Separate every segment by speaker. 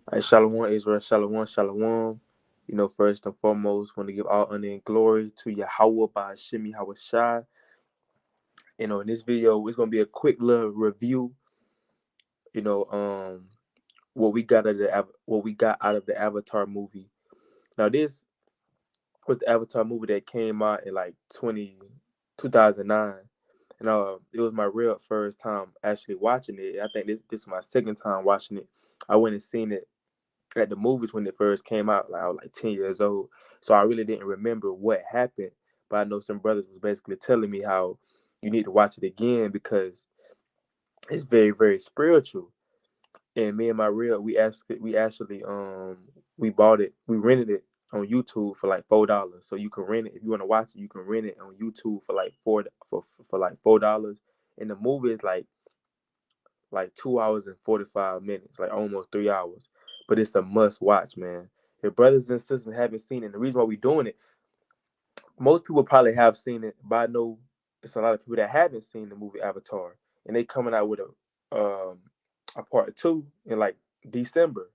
Speaker 1: All right, Shalom, Israel, Shalom, Shalom. First and foremost, want to give all honor and glory to Yahweh by Shemi Hawashai. In this video, it's gonna be a quick little review. You know, what we got out of the Avatar movie. Now, this was the Avatar movie that came out in like 2009, and it was my real first time actually watching it. I think this is my second time watching it. I went and seen it at the movies when it first came out. Like I was like 10 years old, so I really didn't remember what happened. But I know some brothers was basically telling me how you need to watch it again because it's very, very spiritual. And me and my real, we bought it, we rented it on YouTube for like $4. So you can rent it if you want to watch it. You can rent it on YouTube for like for like $4. And the movie is like 2 hours and 45 minutes, like almost 3 hours. But it's a must watch, man. If brothers and sisters haven't seen it, the reason why we're doing it, most people probably have seen it, but I know it's a lot of people that haven't seen the movie Avatar, and they coming out with a part two in like December.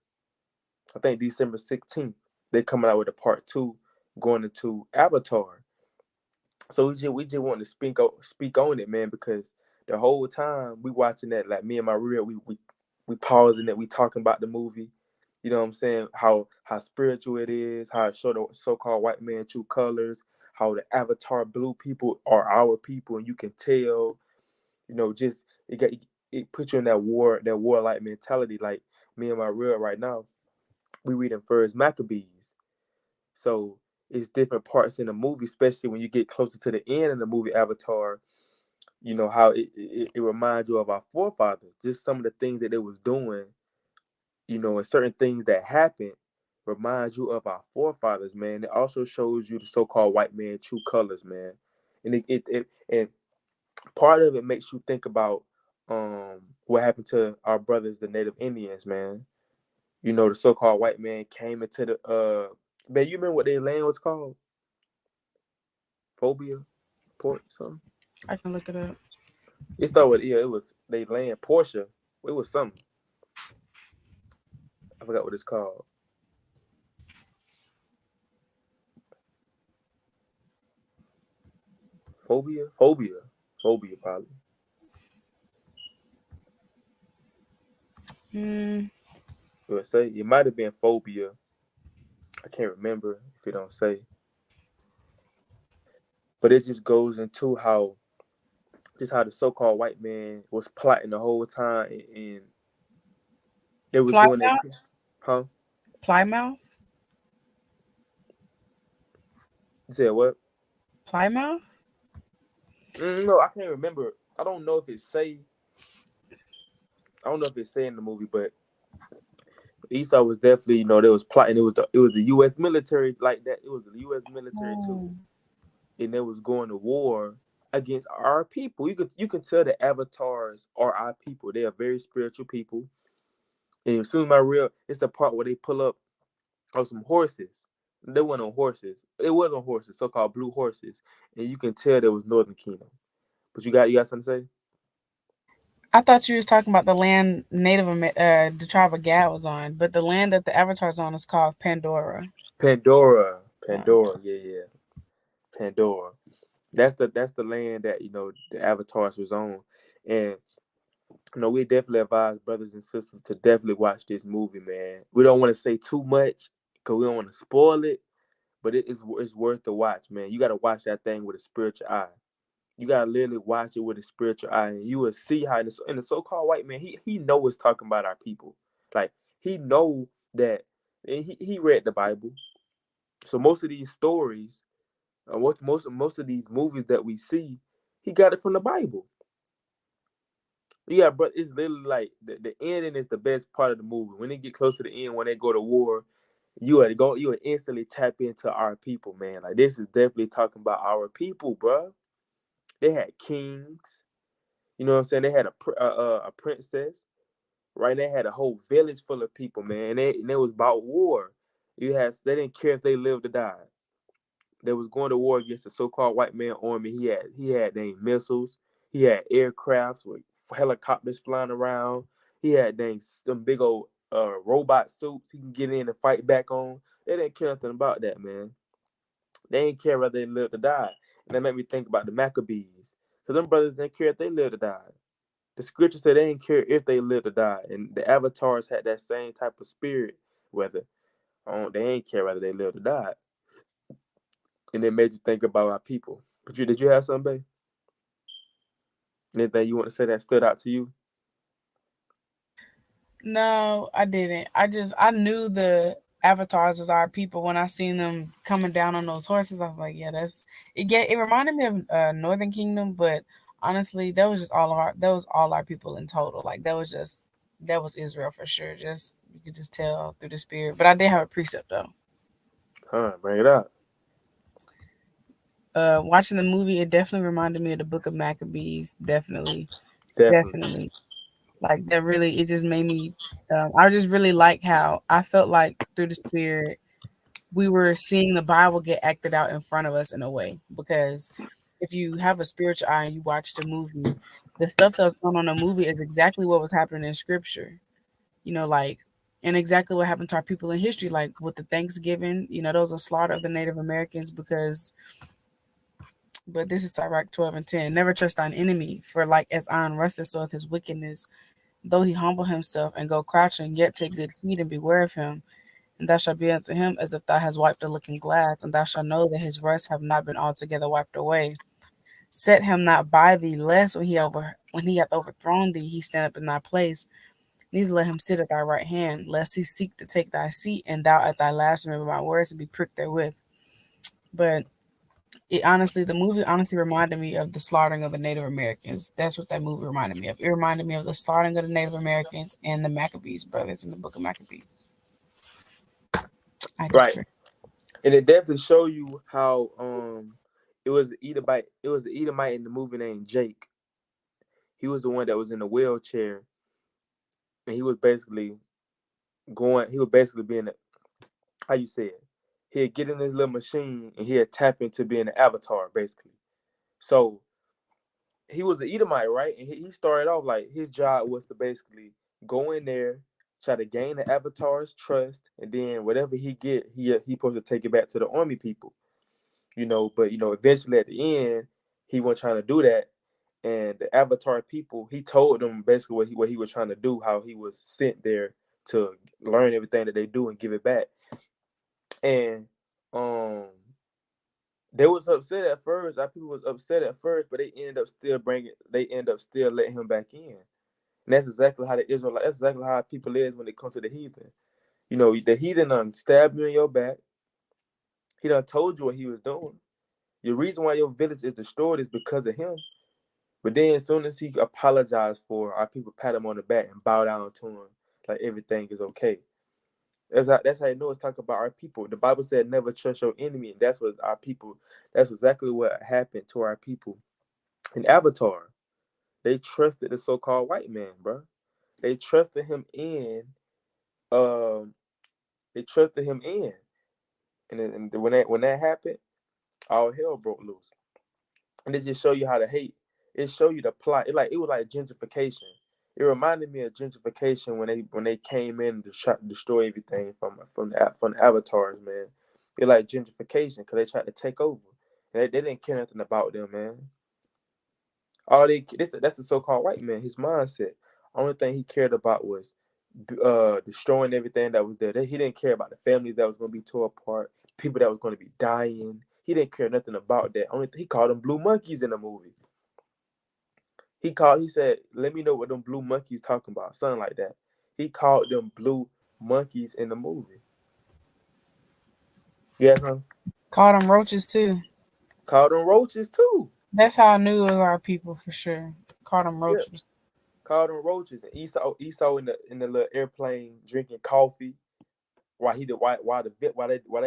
Speaker 1: I think December 16th. They coming out with a part two going into Avatar. So we just want to speak on it, man, because the whole time we watching that, like me and my real, we pausing it, we talking about the movie. You know what I'm saying? How spiritual it is, how it show the so-called white man true colors, how the Avatar blue people are our people, and you can tell. Just it puts you in that warlike mentality. Like me and my real right now, we reading First Maccabees. So it's different parts in the movie, especially when you get closer to the end of the movie Avatar. You know how it reminds you of our forefathers, just some of the things that they was doing. And certain things that happened reminds you of our forefathers, man. It also shows you the so-called white man true colors, man. And part of it makes you think about what happened to our brothers, the Native Indians, man. The so-called white man came into the man, you remember what their land was called? Phobia, port, something.
Speaker 2: I can look it up.
Speaker 1: It started with it was they land Portia. It was something. I forgot what it's called. Phobia, probably.
Speaker 2: Mm,
Speaker 1: It would say it might have been phobia. I can't remember if it don't say, but it just goes into how the so-called white man was plotting the whole time, and they was doing that,
Speaker 2: Plymouth?
Speaker 1: huh?
Speaker 2: Plymouth?
Speaker 1: You said what?
Speaker 2: Plymouth?
Speaker 1: No, I can't remember. I don't know if it say. I don't know if it's saying in the movie, but Esau was definitely, they was plotting. It was the U.S. military like that. It was the U.S. military too,
Speaker 2: Oh.
Speaker 1: and they was going to war against our people. You can tell the avatars are our people. They are very spiritual people. And as soon as it's the part where they pull up on some horses. They weren't on horses. It was on horses, so-called blue horses, and you can tell there was Northern Kingdom. But you got something to say?
Speaker 2: I thought you was talking about the land the tribe of Gad was on, but the land that the Avatar's on is called Pandora.
Speaker 1: Pandora, yeah, yeah, Pandora. That's the land that the avatars was on, and we definitely advise brothers and sisters to definitely watch this movie, man. We don't want to say too much because we don't want to spoil it, but it's worth the watch, man. You got to watch that thing with a spiritual eye. You gotta literally watch it with a spiritual eye, and you will see how the so-called white man, he know it's talking about our people. Like he know that, and he read the Bible. So most of these stories, most of these movies that we see, he got it from the Bible. Yeah, but it's literally like the ending is the best part of the movie. When they get close to the end, when they go to war, you would instantly tap into our people, man. Like this is definitely talking about our people, bro. They had kings. You know what I'm saying? They had a princess, right? They had a whole village full of people, man. And it was about war. They didn't care if they lived or died. They was going to war against the so-called white man army. He had missiles. He had aircrafts with helicopters flying around. He had them big old robot suits he can get in and fight back on. They didn't care nothing about that, man. They didn't care whether they lived or died. And that made me think about the Maccabees. Because them brothers didn't care if they lived or died. The scripture said they didn't care if they lived or died. And the avatars had that same type of spirit, whether they ain't care whether they lived or died. And it made you think about our people. But did you have something, babe? Anything you want to say that stood out to you?
Speaker 2: No, I didn't. I knew the avatars was our people when I seen them coming down on those horses. I was like, yeah, that's it. It reminded me of Northern Kingdom, but honestly, that was all our people in total. Like that was Israel for sure. Just you could just tell through the spirit. But I did have a precept though.
Speaker 1: Bring it up.
Speaker 2: Watching the movie, it definitely reminded me of the Book of Maccabees. Definitely,
Speaker 1: Definitely.
Speaker 2: definitely. Like that really, it just made me. I just really like how I felt like through the spirit we were seeing the Bible get acted out in front of us in a way. Because if you have a spiritual eye and you watch the movie, the stuff that was going on in the movie is exactly what was happening in Scripture. You know, like and exactly what happened to our people in history, like with the Thanksgiving. You know, there was a slaughter of the Native Americans because but this is Sirach 12 and 10. Never trust thine enemy, for like as iron rusteth, so is his wickedness. Though he humble himself and go crouching, yet take good heed and beware of him. And thou shalt be unto him as if thou hast wiped a looking glass, and thou shalt know that his rest have not been altogether wiped away. Set him not by thee, lest when he hath overthrown thee, he stand up in thy place. Neither let him sit at thy right hand, lest he seek to take thy seat, and thou at thy last remember my words and be pricked therewith. But the movie honestly reminded me of the slaughtering of the Native Americans. That's what that movie reminded me of. It reminded me of the slaughtering of the Native Americans and the Maccabees brothers in the Book of Maccabees. I
Speaker 1: Right.
Speaker 2: declare.
Speaker 1: And it definitely show you how it was an Edomite in the movie named Jake. He was the one that was in the wheelchair, and he was basically being how you say it. He'd get in his little machine and he'd tap into being an avatar, basically. So he was an Edomite, right? And he started off like his job was to basically go in there, try to gain the avatar's trust, and then whatever he get, he supposed to take it back to the army people. But eventually at the end, he wasn't trying to do that. And the Avatar people, he told them basically what he was trying to do, how he was sent there to learn everything that they do and give it back. And um, they was upset at first. Our people was upset at first, but they end up still letting him back in. And that's exactly how that's exactly how people is when it comes to the heathen. The heathen done stabbed you in your back. He done told you what he was doing. The reason why your village is destroyed is because of him. But then as soon as he apologized for our people pat him on the back and bow down to him, like everything is okay. That's how you know it's talking about our people. The Bible said never trust your enemy, and that's what our people, that's exactly what happened to our people. In Avatar, they trusted the so-called white man, bro. They trusted him in, um, they trusted him in. And when that happened, all hell broke loose. And it just show you how to hate. It show you the plot. It was like gentrification. It reminded me of gentrification when they came in to try to destroy everything from the avatars, man. It like gentrification because they tried to take over. And they didn't care nothing about them, man. That's the so-called white man. His mindset. Only thing he cared about was destroying everything that was there. He didn't care about the families that was going to be torn apart, people that was going to be dying. He didn't care nothing about that. Only he called them blue monkeys in the movie. He said, "Let me know what them blue monkeys talking about," something like that. He called them blue monkeys in the movie. You got something?
Speaker 2: Called them roaches too.
Speaker 1: Called them roaches too.
Speaker 2: That's how I knew it was our people for sure. Called them
Speaker 1: Yeah,
Speaker 2: roaches.
Speaker 1: called them roaches. And Esau in the little airplane drinking coffee while they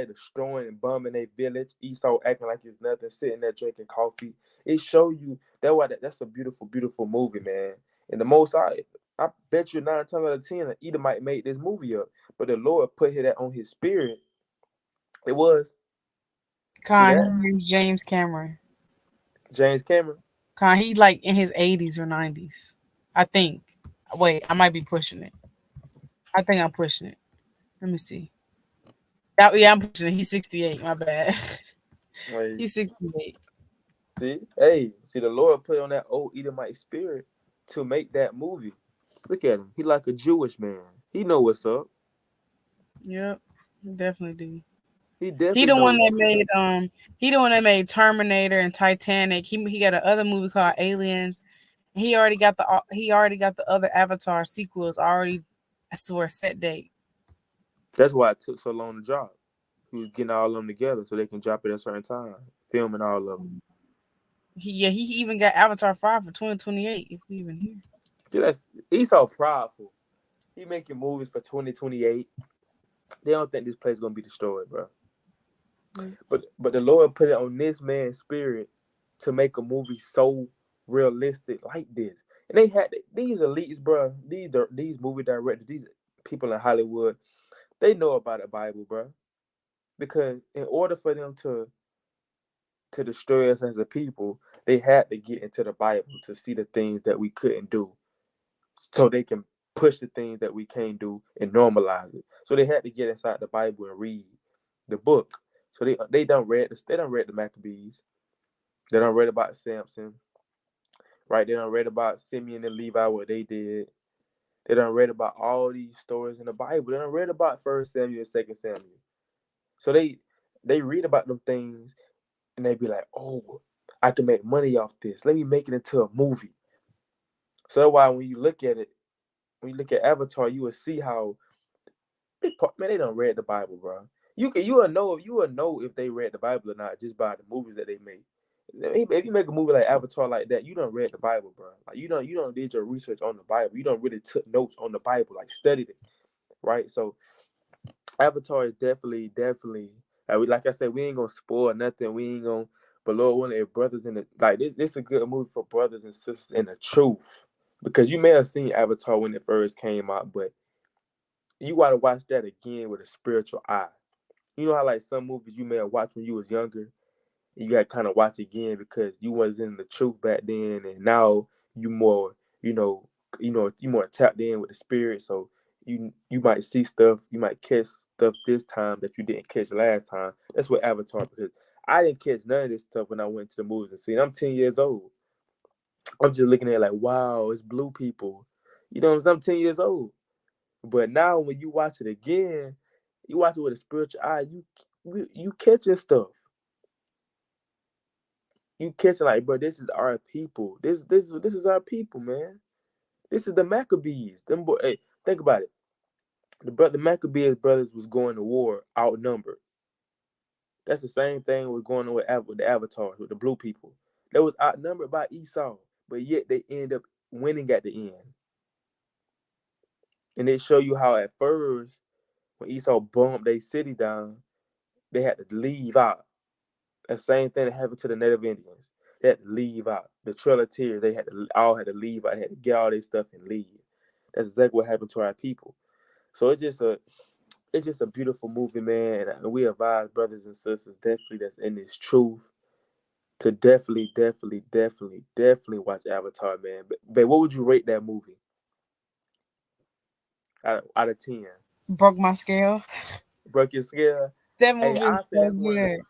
Speaker 1: destroying and bombing their village. Esau acting like it's nothing, sitting there drinking coffee. It show you that's a beautiful, beautiful movie, man. And the most I bet you 9 times out of 10 an Edomite made this movie up, but the Lord put that on his spirit. It was see
Speaker 2: Con,
Speaker 1: that
Speaker 2: his name's James Cameron.
Speaker 1: James Cameron.
Speaker 2: Con, he like in his 80s or 90s. I think. Wait, I might be pushing it. I think I'm pushing it. Let me see. Yeah, I'm pushing it. He's 68. My bad.
Speaker 1: Like,
Speaker 2: He's 68.
Speaker 1: see, the Lord put on that old Edomite spirit to make that movie. Look at him. He like a Jewish man. He know what's up.
Speaker 2: Yep, definitely do.
Speaker 1: He
Speaker 2: He
Speaker 1: definitely
Speaker 2: the
Speaker 1: know
Speaker 2: one
Speaker 1: what's
Speaker 2: that
Speaker 1: up.
Speaker 2: made he the one that made Terminator and Titanic. He got another movie called Aliens. He already got the other Avatar sequels already for a set date.
Speaker 1: That's why it took so long to drop. He was getting all of them together so they can drop it at a certain time, filming all of them.
Speaker 2: He even got Avatar 5 for 2028 if we even here.
Speaker 1: Dude, he's so prideful. He making movies for 2028. They don't think this place is gonna be destroyed, bro.
Speaker 2: Mm.
Speaker 1: But the Lord put it on this man's spirit to make a movie so realistic like this. And they had these elites, bro. These movie directors, these people in Hollywood, they know about the Bible, bro. Because in order for them to destroy us as a people, they had to get into the Bible to see the things that we couldn't do, so they can push the things that we can't do and normalize it. So they had to get inside the Bible and read the book. So they done read the Maccabees. They done read about Samson, right? They done read about Simeon and Levi, what they did. They done read about all these stories in the Bible. They done read about First Samuel and Second Samuel. So they read about them things and they be like, oh, I can make money off this. Let me make it into a movie. So that's why when you look at it, when you look at Avatar, you will see how big part, man, they don't read the Bible, bro. You will know if they read the Bible or not just by the movies that they make. If you make a movie like Avatar like that, you don't read the Bible, bro. Like you don't did your research on the Bible. You don't really took notes on the Bible, like studied it, right? So Avatar is definitely like I said, we ain't gonna spoil nothing. We ain't gonna, but Lord willing, if brothers in the like this is a good movie for brothers and sisters in the truth. Because you may have seen Avatar when it first came out, but you gotta watch that again with a spiritual eye. You know how like some movies you may have watched when you was younger, and you gotta kind of watch again because you wasn't in the truth back then, and now you more, you more tapped in with the spirit. So you might see stuff, you might catch stuff this time that you didn't catch last time. That's what Avatar, because I didn't catch none of this stuff when I went to the movies and seen. I'm 10 years old. I'm just looking at it like, wow, it's blue people. You know what I'm saying? I'm 10 years old. But now when you watch it again, you watch it with a spiritual eye, you catching stuff. You catching like, bro, this is our people. This is our people, man. This is the Maccabees. Them boy, hey, think about it. The Maccabees brothers was going to war outnumbered. That's the same thing was going on with the Avatars, with the blue people. They was outnumbered by Esau, but yet they end up winning at the end. And they show you how at first, when Esau bombed their city down, they had to leave out. The same thing that happened to the Native Indians. They had to leave out. The Trail of Tears, they all had to leave out. They had to get all their stuff and leave. That's exactly what happened to our people. So it's just a beautiful movie, man. And we advise brothers and sisters definitely that's in this truth to definitely watch Avatar, man. But what would you rate that movie out of 10?
Speaker 2: Broke my scale.
Speaker 1: Broke your scale?
Speaker 2: That
Speaker 1: Hey,
Speaker 2: movie
Speaker 1: I
Speaker 2: is
Speaker 1: say
Speaker 2: so
Speaker 1: that's one of the.
Speaker 2: good.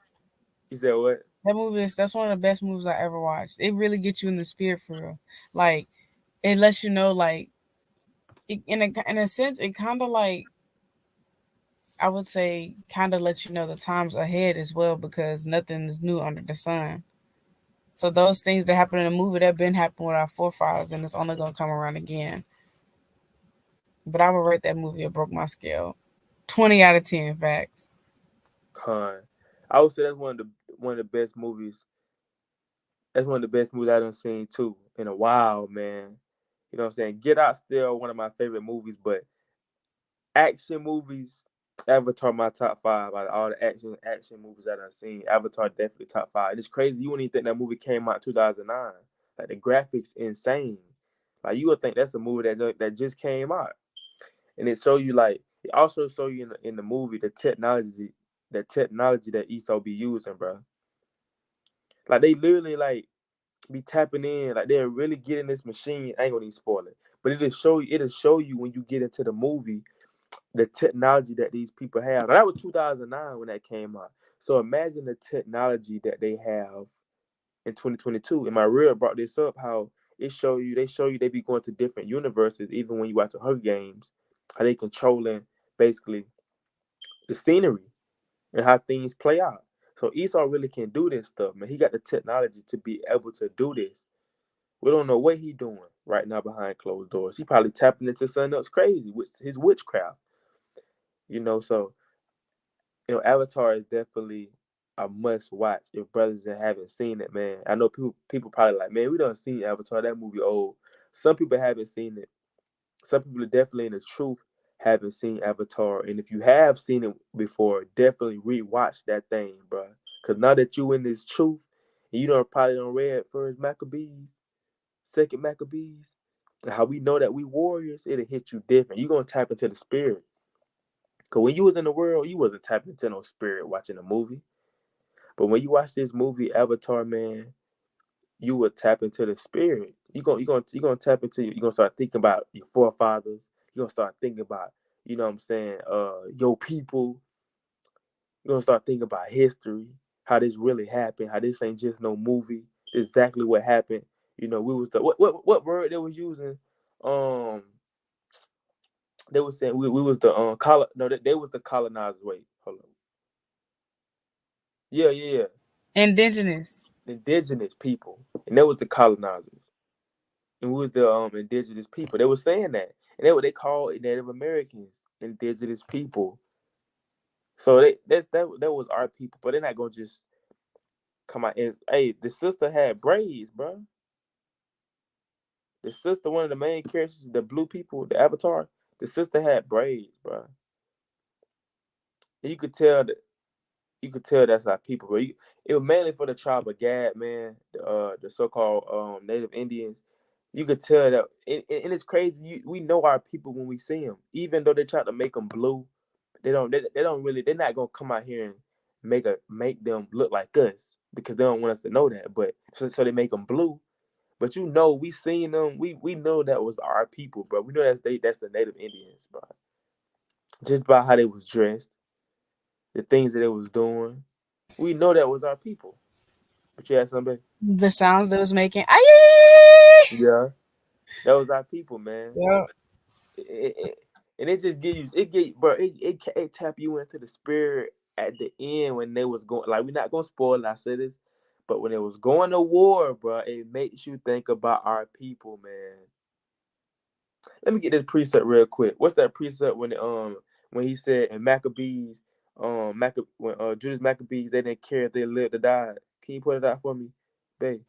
Speaker 1: You said what?
Speaker 2: That's one of the best movies I ever watched. It really gets you in the spirit for real. Like it lets you know, like in a sense, it kind of like I would say kind of lets you know the times ahead as well because nothing is new under the sun. So those things that happen in the movie that been happening with our forefathers, and it's only gonna come around again. But I would rate that movie a broke my scale, 20 out of 10 facts.
Speaker 1: Con. I would say that's one of the best movies. That's one of the best movies I done seen too in a while, man. You know what I'm saying? Get Out still one of my favorite movies, but action movies, Avatar my top five out of all the action movies that I've seen. Avatar definitely top five. It's crazy. You wouldn't even think that movie came out in 2009. Like the graphics insane. Like you would think that's a movie that just came out, and it show you like it also show you in the movie the technology that Esau be using, bro. Like they literally like be tapping in, like they're really getting this machine. I ain't gonna even spoil it, but it'll show you when you get into the movie the technology that these people have. And that was 2009 when that came out. So imagine the technology that they have in 2022. And my real brought this up how they show you they be going to different universes even when you watch the Hunger Games, how they controlling basically the scenery and how things play out. So Esau really can do this stuff, man. He got the technology to be able to do this. We don't know what he doing right now behind closed doors. He probably tapping into something else crazy with his witchcraft. So Avatar is definitely a must watch if brothers that haven't seen it, man. I know people probably like, man, we done seen Avatar. That movie old. Some people haven't seen it. Some people are definitely in the truth haven't seen Avatar. And if you have seen it before, definitely rewatch that thing, bro. Cause now that you in this truth, and you don't probably don't read first Maccabees, second Maccabees, and how we know that we warriors, it'll hit you different. You gonna tap into the spirit. Cause when you was in the world, you wasn't tapping into no spirit watching a movie. But when you watch this movie Avatar, man, you will tap into the spirit. You gonna tap into. You gonna start thinking about your forefathers. You are gonna start thinking about, what I'm saying, your people. You are gonna start thinking about history, how this really happened, how this ain't just no movie. It's exactly what happened. We was the what word they was using? Um, they was saying we was the no, they was the colonizers. Wait, hold on. Yeah.
Speaker 2: Indigenous.
Speaker 1: Indigenous people, and they was the colonizers, and we was the indigenous people. They were saying that, and they what they call Native Americans, indigenous people. So that was our people, but they're not gonna just come out and hey, the sister had braids, bro. The sister, one of the main characters, the blue people, the Avatar, the sister had braids, bro. And you could tell that's our people, bro. It was mainly for the tribe of Gad, man. The so-called Native Indians. You could tell that, and it's crazy. We know our people when we see them, even though they try to make them blue. They don't really. They're not gonna come out here and make them look like us because they don't want us to know that. But so they make them blue. But we seen them. We know that was our people, bro. We know that's the Native Indians, bro. Just by how they was dressed, the things that they was doing, we know that was our people. But you had somebody,
Speaker 2: The sounds they was making. Aye!
Speaker 1: yeah, that was our people, man.
Speaker 2: Yeah.
Speaker 1: And it just bro. It tap you into the spirit at the end when they was going. Like, we're not gonna spoil. I said this, but when it was going to war, bro, it makes you think about our people, man. Let me get this precept real quick. What's that precept when he said in Maccabees, when Judas Maccabees, they didn't care if they lived or died. Can you put it out for me, babe?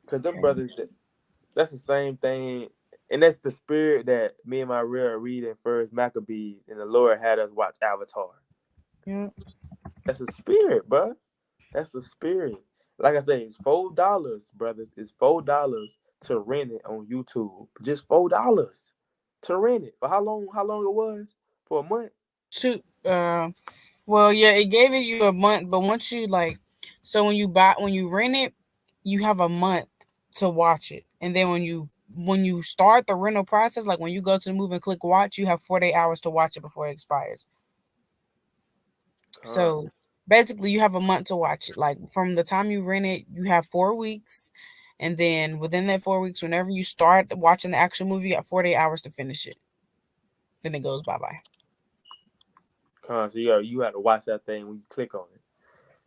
Speaker 1: Because them
Speaker 2: Okay.
Speaker 1: brothers, that's the same thing, and that's the spirit that me and my real are reading first Maccabees, and the Lord had us watch Avatar.
Speaker 2: Yeah.
Speaker 1: That's the spirit, bro. That's the spirit. Like I say, it's $4, brothers. It's $4 to rent it on YouTube. Just $4 to rent it. For how long? How long it was? For a month?
Speaker 2: Two. Well, yeah, it gave it you a month, but once you so when you rent it, you have a month to watch it, and then when you start the rental process, like when you go to the movie and click watch, you have 48 hours to watch it before it expires.
Speaker 1: Con.
Speaker 2: So basically, you have a month to watch it. Like from the time you rent it, you have 4 weeks, and then within that 4 weeks, whenever you start watching the actual movie, you got 48 hours to finish it. Then it goes bye bye.
Speaker 1: Con. So you have to watch that thing when you click on it.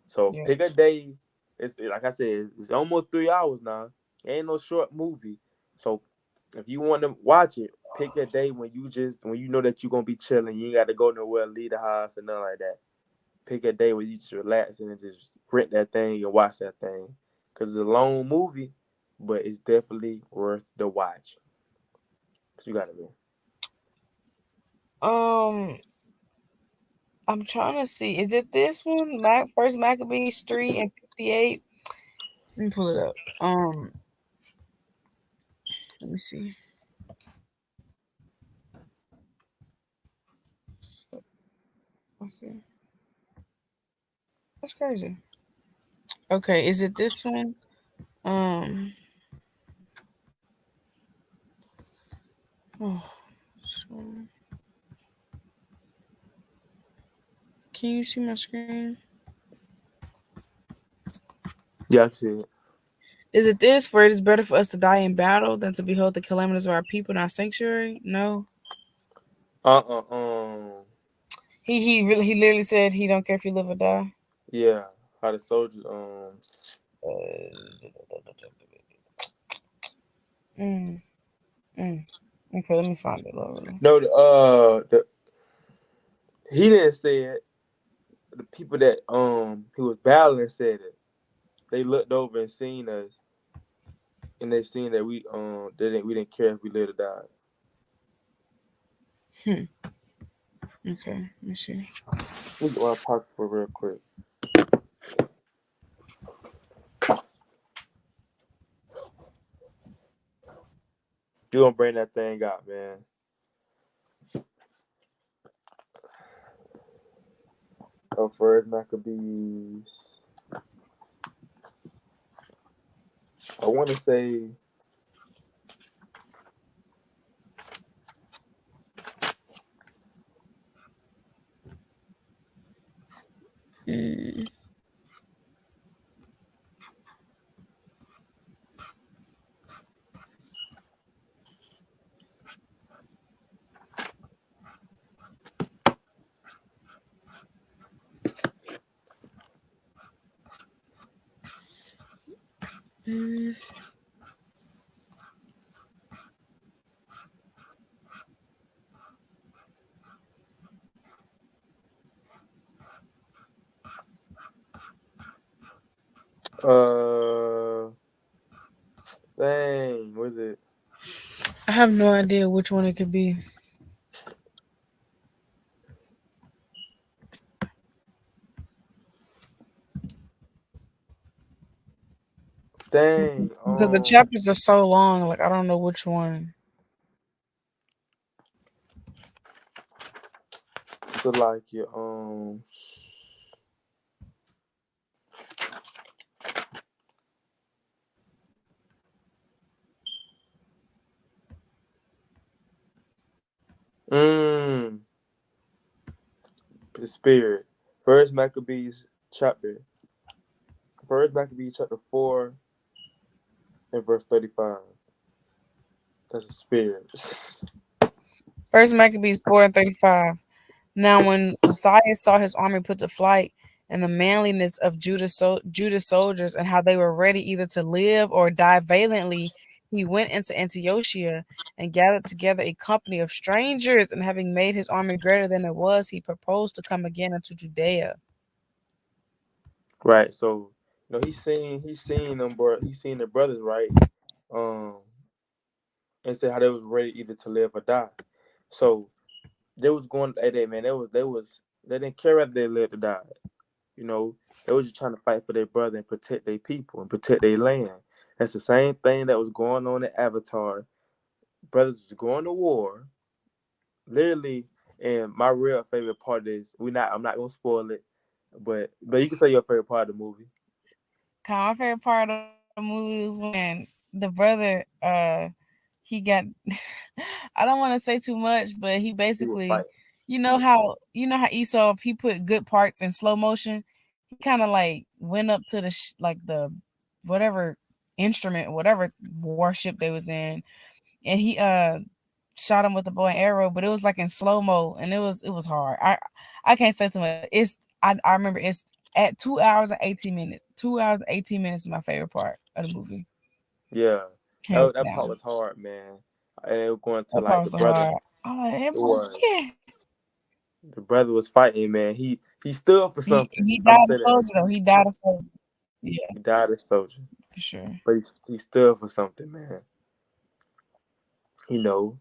Speaker 1: So
Speaker 2: Yeah.
Speaker 1: pick a day. It's like I said, it's almost 3 hours now. It ain't no short movie. So if you want to watch it, pick a day when you know that you're gonna be chilling. You ain't got to go nowhere, leave the house, and nothing like that. Pick a day where you just relax and just rent that thing and watch that thing. Cause it's a long movie, but it's definitely worth the watch. So you gotta be.
Speaker 2: Um, I'm trying to see. Is it this one? First Maccabees 3:58. Let me pull it up. Let me see. Okay, that's crazy. Okay, is it this one? Um, oh, Can you see my screen?
Speaker 1: Yeah, I see it.
Speaker 2: Is it this? For it is better for us to die in battle than to behold the calamities of our people in our sanctuary? No. He literally said he don't care if you live or die.
Speaker 1: Yeah, how the soldiers
Speaker 2: Mm, mm. Okay, let me find it. Lord.
Speaker 1: no he didn't say it. The people that he was battling said it. They looked over and seen us, and they seen that we didn't care if we lived or died.
Speaker 2: Okay, let me see.
Speaker 1: Let me get my pocket for real quick. You gonna bring that thing out, man. Oh, First Maccabees. I want to say.
Speaker 2: Mm. Mm.
Speaker 1: Uh, Dang, what is it?
Speaker 2: I have no idea which one it could be.
Speaker 1: Dang,
Speaker 2: Because the chapters are so long, like I don't know which one.
Speaker 1: so like your mm, the spirit. First Maccabees chapter. First Maccabees chapter 4 and verse 35. That's the spirit.
Speaker 2: First Maccabees 4:35. Now, when Messiah saw his army put to flight, and the manliness of Judah's soldiers, and how they were ready either to live or die valiantly, he went into Antiochia and gathered together a company of strangers. And having made his army greater than it was, he proposed to come again into Judea.
Speaker 1: Right. So, he's seen them, bro. He's seen the brothers, right? Um, and said how they was ready either to live or die. So they was going at that, man. They didn't care whether they lived or died. You know, they was just trying to fight for their brother and protect their people and protect their land. That's the same thing that was going on in Avatar. Brothers was going to war, literally. And my real favorite part is I'm not gonna spoil it, but you can say your favorite part of the movie.
Speaker 2: My favorite part of the movie was when the brother, he got. I don't want to say too much, but he
Speaker 1: He was
Speaker 2: basically,
Speaker 1: fighting.
Speaker 2: you know how Esau, he put good parts in slow motion. He kind of like went up to like the whatever instrument, whatever warship they was in, and he shot him with the bow and arrow, but it was like in slow mo, and it was hard. I can't say too much. I remember it's at 2 hours and 18 minutes. 2 hours and 18 minutes is my favorite part of the movie,
Speaker 1: Yeah,
Speaker 2: hands
Speaker 1: that part
Speaker 2: down.
Speaker 1: was hard, man. And it was going to
Speaker 2: That part
Speaker 1: like the
Speaker 2: was so
Speaker 1: brother.
Speaker 2: hard. I'm like, that
Speaker 1: It
Speaker 2: boy,
Speaker 1: was
Speaker 2: yeah.
Speaker 1: the brother was fighting, man. He stood for something.
Speaker 2: He
Speaker 1: I'm
Speaker 2: died a
Speaker 1: saying that
Speaker 2: soldier though. He died a soldier. Yeah,
Speaker 1: he died a soldier,
Speaker 2: for sure.
Speaker 1: but he stood for something, man. You know,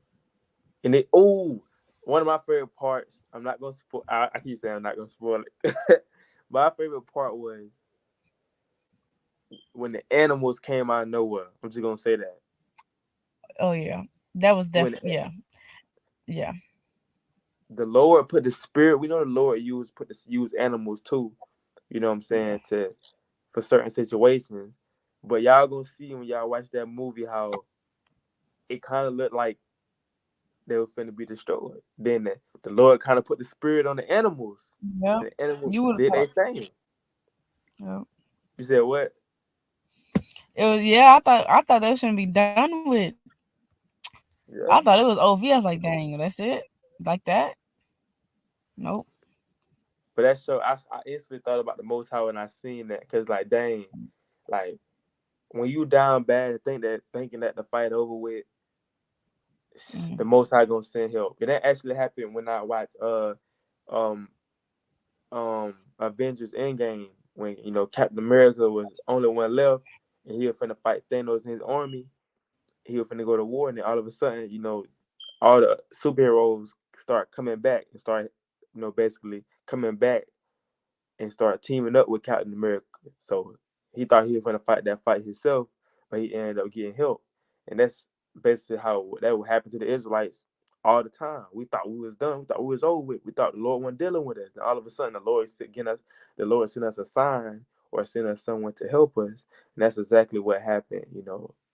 Speaker 1: and it. Oh, one of my favorite parts. I'm not gonna spoil. I keep saying I'm not gonna spoil it. My favorite part was when the animals came out of nowhere. I'm just gonna say that
Speaker 2: Oh yeah, that was
Speaker 1: when
Speaker 2: definitely yeah, yeah.
Speaker 1: the Lord put the spirit. We know the Lord use animals too. You know what I'm
Speaker 2: Yeah.
Speaker 1: saying, to for certain situations. But y'all gonna see when y'all watch that movie how it kind of looked like they were finna be destroyed. Then the Lord kind of put the spirit on the animals,
Speaker 2: Yeah,
Speaker 1: and the animals
Speaker 2: you would have
Speaker 1: did their
Speaker 2: thought.
Speaker 1: thing.
Speaker 2: Yeah.
Speaker 1: You said what?
Speaker 2: It was, yeah. I thought they shouldn't be done with. I thought
Speaker 1: Yeah.
Speaker 2: it was OV. I was like, dang, that's it, like that. Nope.
Speaker 1: But that show, I instantly thought about the Most High when I seen that, cause like, dang, like when you down bad and thinking that the fight over with,
Speaker 2: Mm.
Speaker 1: the Most High gonna send help. And that actually happened when I watched um Avengers Endgame, when Captain America was only one left and he was finna fight Thanos and his army. He was finna go to war, and then all of a sudden, all the superheroes start coming back and start, basically coming back and start teaming up with Captain America. So he thought he was gonna fight that fight himself, but he ended up getting help. And that's basically how that would happen to the Israelites all the time. We thought we was done. We thought we was over with. We thought the Lord wasn't dealing with us. And all of a sudden, the Lord sent us a sign or sent us someone to help us. And that's exactly what happened.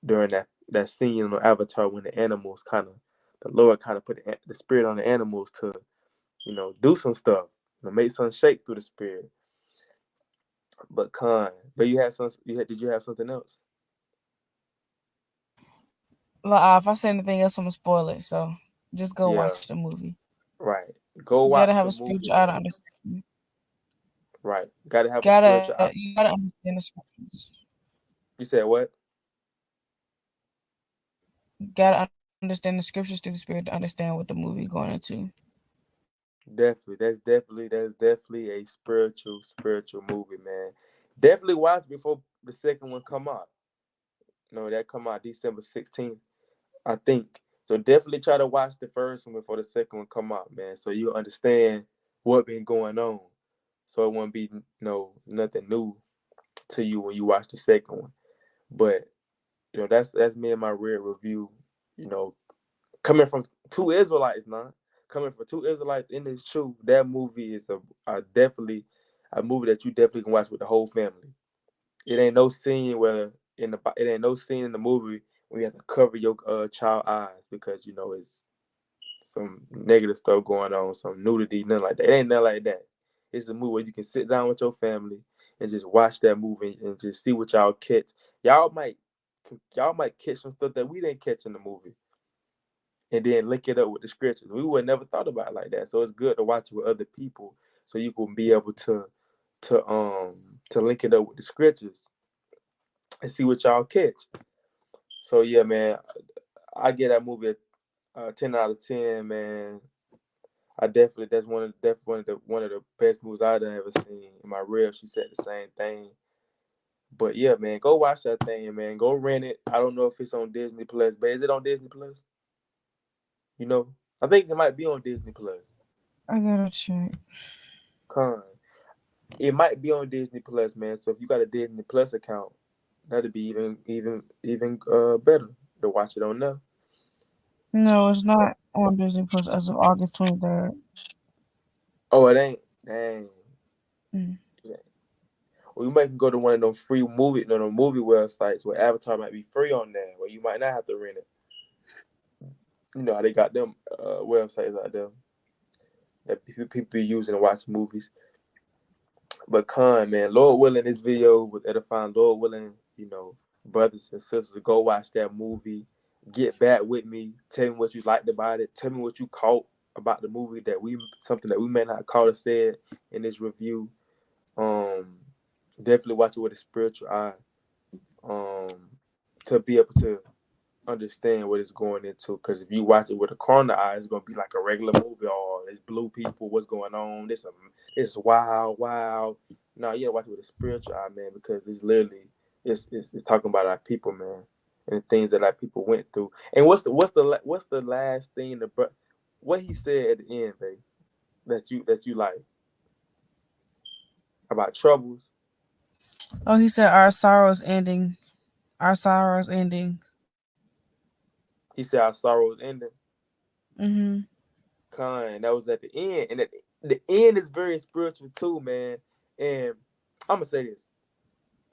Speaker 1: During that scene on Avatar when the Lord kind of put the spirit on the animals to do some stuff, make some shake through the spirit. But you had some. Did you have something else?
Speaker 2: If I say anything else, I'm gonna spoil it. So just go
Speaker 1: Yeah,
Speaker 2: watch the movie.
Speaker 1: right. Go
Speaker 2: You gotta
Speaker 1: watch
Speaker 2: have
Speaker 1: the
Speaker 2: a
Speaker 1: movie,
Speaker 2: spiritual eye to
Speaker 1: man.
Speaker 2: understand.
Speaker 1: Right. Got to have a spiritual
Speaker 2: Gotta
Speaker 1: eye.
Speaker 2: you gotta understand the scriptures.
Speaker 1: You said what?
Speaker 2: Gotta understand the scriptures through the spirit to understand what the movie going into.
Speaker 1: Definitely. That's definitely a spiritual movie, man. Definitely watch before the second one come out. That come out December 16th, I think. So definitely try to watch the first one before the second one come out, man. So you understand what been going on. So it won't be nothing new to you when you watch the second one. But that's me and my real review. You know, coming from two Israelites now, coming from two Israelites in this truth, that movie is definitely a movie that you definitely can watch with the whole family. It ain't no scene where it ain't no scene in the movie where you have to cover your child eyes because it's some negative stuff going on, some nudity, nothing like that. It ain't nothing like that. It's a movie where you can sit down with your family and just watch that movie and just see what y'all catch. Y'all might y'all might catch some stuff that we didn't catch in the movie, and then link it up with the scriptures. We would never thought about it like that. So it's good to watch it with other people so you can be able to um to link it up with the scriptures and see what y'all catch. So yeah, man, I get that movie a 10 out of 10, man. I definitely that's one of the best movies I've ever seen. In my rib, she said the same thing. But yeah, man, go watch that thing, man. Go rent it. I don't know if it's on Disney Plus, but is it on Disney Plus? You know, I think it might be on Disney Plus.
Speaker 2: I gotta check.
Speaker 1: Con, it might be on Disney Plus, man. So if you got a Disney Plus account, that'd be even better to watch it on there.
Speaker 2: No, it's not on Disney Plus as of August 23rd.
Speaker 1: Oh, it ain't. Dang.
Speaker 2: Mm.
Speaker 1: Yeah. Well, you might go to one of them free movie websites where Avatar might be free on there, where you might not have to rent it. You know how they got them websites out there that people be using to watch movies. But man, Lord willing, this video was edifying. Lord willing, brothers and sisters, go watch that movie. Get back with me. Tell me what you liked about it. Tell me what you caught about the movie something that we may not have caught or said in this review. Um, Definitely watch it with a spiritual eye. Um, to be able to understand what it's going into. Because if you watch it with a carnal eye, it's gonna be like a regular movie. Or it's blue people. What's going on? This wild. No, you gotta watch it with a spiritual eye, man, because it's literally it's talking about our people, man, and the things that our people went through. And what's the last thing what he said at the end, babe, that you like about troubles?
Speaker 2: Oh, he said our sorrows ending. Our sorrows ending.
Speaker 1: He said our sorrows ending.
Speaker 2: Mm-hmm.
Speaker 1: That was at the end, and at the end is very spiritual too, man. And I'm gonna say this: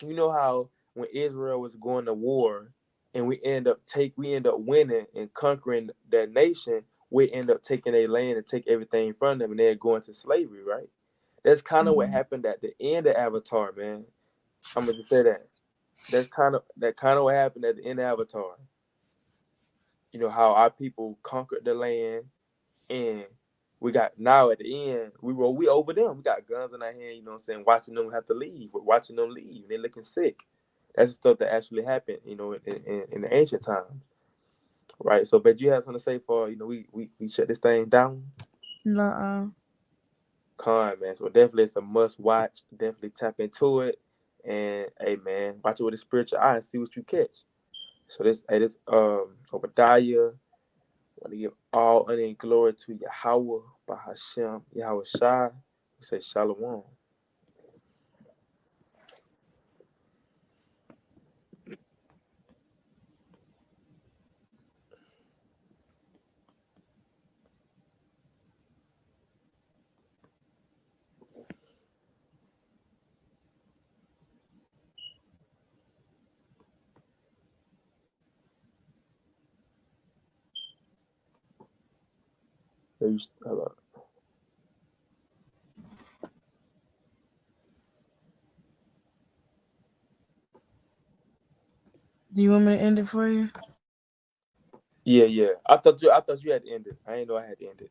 Speaker 1: you know how when Israel was going to war, and we end up winning and conquering that nation, we end up taking their land and take everything from them, and they're going to slavery, right? That's kind of what happened at the end of Avatar, man. I'm gonna just say that. That's kind of what happened at the end of Avatar. You know how our people conquered the land, and we got now at the end we over them. We got guns in our hand. You know what I'm saying? Watching them have to leave. We're watching them leave. They're looking sick. That's the stuff that actually happened. You know, in the ancient times, right? So, but you have something to say for we shut this thing down.
Speaker 2: No.
Speaker 1: Con, man. So definitely it's a must watch. Definitely tap into it. And hey man, watch it with a spiritual eye and see what you catch. So this Obadiah. Want to give all honor and glory to Yahweh, Bahashem, Yahweh Shai. We say Shalom. Hello.
Speaker 2: Do you want me to end it for you?
Speaker 1: Yeah. I thought you had to end it. I didn't know I had to end it.